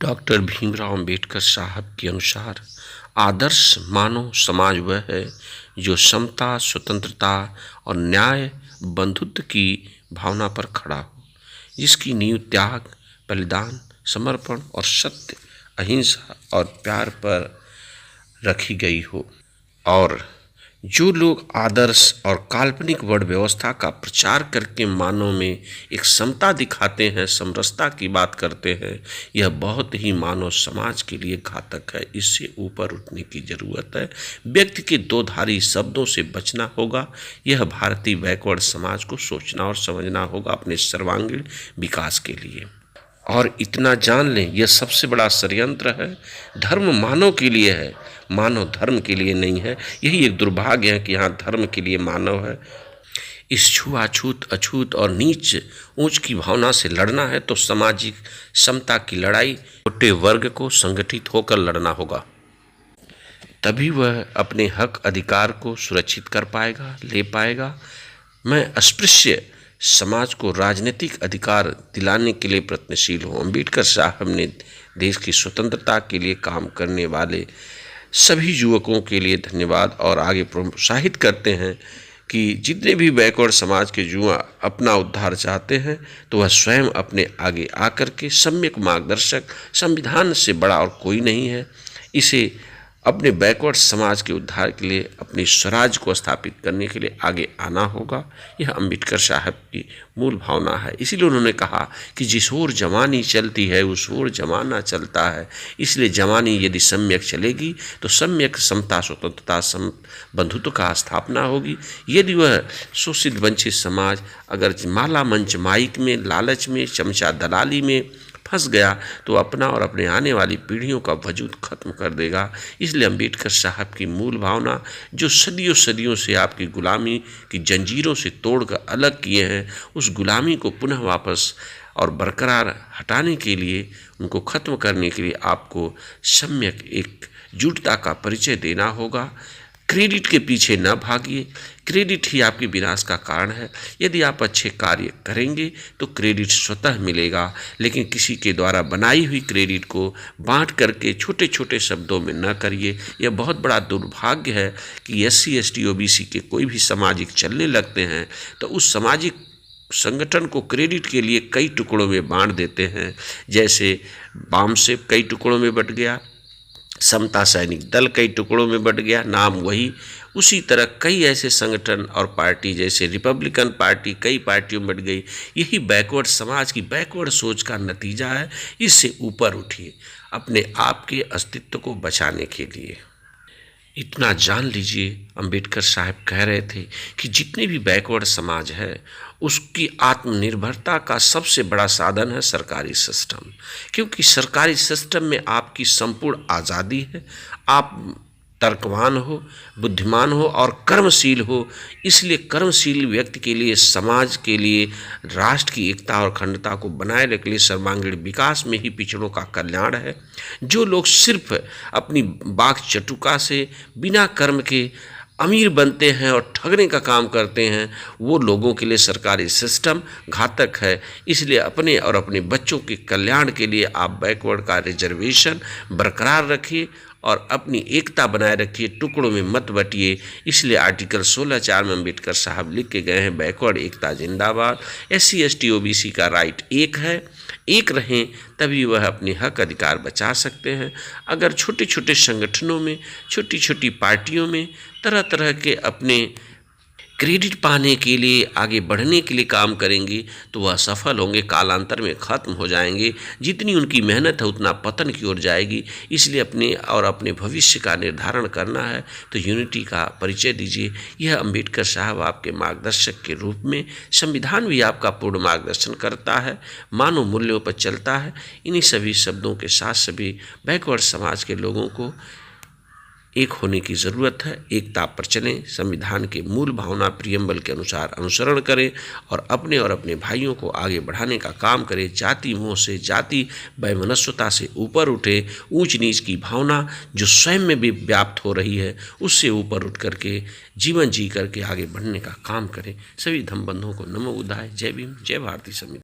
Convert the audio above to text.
Doctor Bhimrao Ambedkar साहब के अनुसार आदर्श मानव समाज वह है जो समता, स्वतंत्रता और न्याय, बंधुत्व की भावना पर खड़ा हो, जिसकी नींव त्याग, बलिदान, समर्पण और सत्य, अहिंसा और प्यार पर रखी गई हो। और जो लोग आदर्श और काल्पनिक वर्ण व्यवस्था का प्रचार करके मानव में एक समता दिखाते हैं, समरसता की बात करते हैं, यह बहुत ही मानव समाज के लिए घातक है। इससे ऊपर उठने की जरूरत है। व्यक्ति के दो धारी शब्दों से बचना होगा। यह भारतीय बैकवर्ड समाज को सोचना और समझना होगा अपने सर्वांगीण विकास के लिए। और इतना जान लें, यह सबसे बड़ा षड्यंत्र है। धर्म मानव के लिए है, मानव धर्म के लिए नहीं है। यही एक दुर्भाग्य है कि यहाँ धर्म के लिए मानव है। इस छुआछूत, अछूत और नीच ऊंच की भावना से लड़ना है तो सामाजिक समता की लड़ाई छोटे वर्ग को संगठित होकर लड़ना होगा। तभी वह अपने हक अधिकार को सुरक्षित कर पाएगा, ले पाएगा। मैं अस्पृश्य समाज को राजनीतिक अधिकार दिलाने के लिए प्रयत्नशील हूँ। अंबेडकर साहब ने देश की स्वतंत्रता के लिए काम करने वाले सभी युवकों के लिए धन्यवाद और आगे प्रोत्साहित करते हैं कि जितने भी बैकवर्ड समाज के युवा अपना उद्धार चाहते हैं तो वह स्वयं अपने आगे आकर के सम्यक मार्गदर्शक, संविधान से बड़ा और कोई नहीं है, इसे अपने बैकवर्ड समाज के उद्धार के लिए, अपनी स्वराज को स्थापित करने के लिए आगे आना होगा। यह अंबेडकर साहब की मूल भावना है। इसीलिए उन्होंने कहा कि जिस ओर जवानी चलती है उस ओर जमाना चलता है। इसलिए जवानी यदि सम्यक चलेगी तो सम्यक समता, स्वतंत्रता, बंधुत्व का स्थापना होगी। यदि वह शोषित वंचित समाज अगर माला मंच माइक में, लालच में, चमचा दलाली में फंस गया तो अपना और अपने आने वाली पीढ़ियों का वजूद खत्म कर देगा। इसलिए अंबेडकर साहब की मूल भावना जो सदियों सदियों से आपकी गुलामी की जंजीरों से तोड़कर अलग किए हैं, उस गुलामी को पुनः वापस और बरकरार हटाने के लिए, उनको खत्म करने के लिए आपको सम्यक एकजुटता का परिचय देना होगा। क्रेडिट के पीछे न भागिए, क्रेडिट ही आपके विनाश का कारण है। यदि आप अच्छे कार्य करेंगे तो क्रेडिट स्वतः मिलेगा, लेकिन किसी के द्वारा बनाई हुई क्रेडिट को बांट करके छोटे छोटे शब्दों में न करिए। यह बहुत बड़ा दुर्भाग्य है कि SC, ST, OBC के कोई भी सामाजिक चलने लगते हैं तो उस सामाजिक संगठन को क्रेडिट के लिए कई टुकड़ों में बांट देते हैं। जैसे बामसेफ कई टुकड़ों में बट गया, समता सैनिक दल कई टुकड़ों में बट गया, नाम वही। उसी तरह कई ऐसे संगठन और पार्टी जैसे रिपब्लिकन पार्टी कई पार्टियों में बट गई। यही बैकवर्ड समाज की बैकवर्ड सोच का नतीजा है। इससे ऊपर उठिए अपने आप के अस्तित्व को बचाने के लिए। इतना जान लीजिए, अंबेडकर साहब कह रहे थे कि जितने भी बैकवर्ड समाज है उसकी आत्मनिर्भरता का सबसे बड़ा साधन है सरकारी सिस्टम, क्योंकि सरकारी सिस्टम में आपकी संपूर्ण आज़ादी है। आप तर्कवान हो, बुद्धिमान हो और कर्मशील हो। इसलिए कर्मशील व्यक्ति के लिए, समाज के लिए, राष्ट्र की एकता और अखंडता को बनाए रखने के लिए सर्वांगीण विकास में ही पिछड़ों का कल्याण है। जो लोग सिर्फ अपनी वाक चटुका से बिना कर्म के अमीर बनते हैं और ठगने का काम करते हैं, वो लोगों के लिए सरकारी सिस्टम घातक है। इसलिए अपने और अपने बच्चों के कल्याण के लिए आप बैकवर्ड का रिजर्वेशन बरकरार रखिए और अपनी एकता बनाए रखिए, टुकड़ों में मत बटिए। इसलिए आर्टिकल 16(4) में अंबेडकर साहब लिख के गए हैं, बैकवर्ड एकता जिंदाबाद। SC, ST, OBC का राइट एक है, एक रहें तभी वह अपने हक अधिकार बचा सकते हैं। अगर छोटे छोटे संगठनों में, छोटी छोटी पार्टियों में तरह तरह के अपने क्रेडिट पाने के लिए, आगे बढ़ने के लिए काम करेंगे तो वह सफल होंगे, कालांतर में ख़त्म हो जाएंगे। जितनी उनकी मेहनत है उतना पतन की ओर जाएगी। इसलिए अपने और अपने भविष्य का निर्धारण करना है तो यूनिटी का परिचय दीजिए। यह अंबेडकर साहब आपके मार्गदर्शक के रूप में, संविधान भी आपका पूर्ण मार्गदर्शन करता है, मानव मूल्यों पर चलता है। इन्हीं सभी शब्दों के साथ सभी बैकवर्ड समाज के लोगों को एक होने की ज़रूरत है। एकता पर चलें, संविधान के मूल भावना प्रियम्बल के अनुसार अनुसरण करें और अपने भाइयों को आगे बढ़ाने का काम करें। जाति मोह से, जाति वैमनस्यता से ऊपर उठे। ऊंच नीच की भावना जो स्वयं में भी व्याप्त हो रही है उससे ऊपर उठ करके जीवन जी करके आगे बढ़ने का काम करें। सभी धम्म बंधुओं को नमो बुद्धाय। जय भीम, जय भारतीय संविधान।